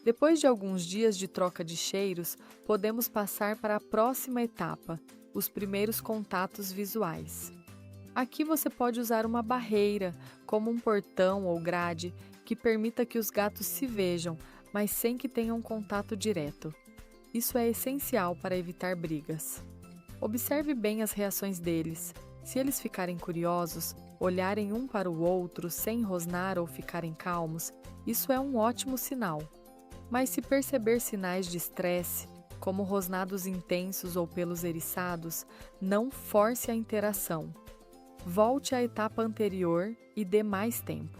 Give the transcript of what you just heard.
Depois de alguns dias de troca de cheiros, podemos passar para a próxima etapa, os primeiros contatos visuais. Aqui você pode usar uma barreira, como um portão ou grade, que permita que os gatos se vejam, mas sem que tenham contato direto. Isso é essencial para evitar brigas. Observe bem as reações deles. Se eles ficarem curiosos, olharem um para o outro sem rosnar ou ficarem calmos, isso é um ótimo sinal. Mas se perceber sinais de estresse, como rosnados intensos ou pelos eriçados, não force a interação. Volte à etapa anterior e dê mais tempo.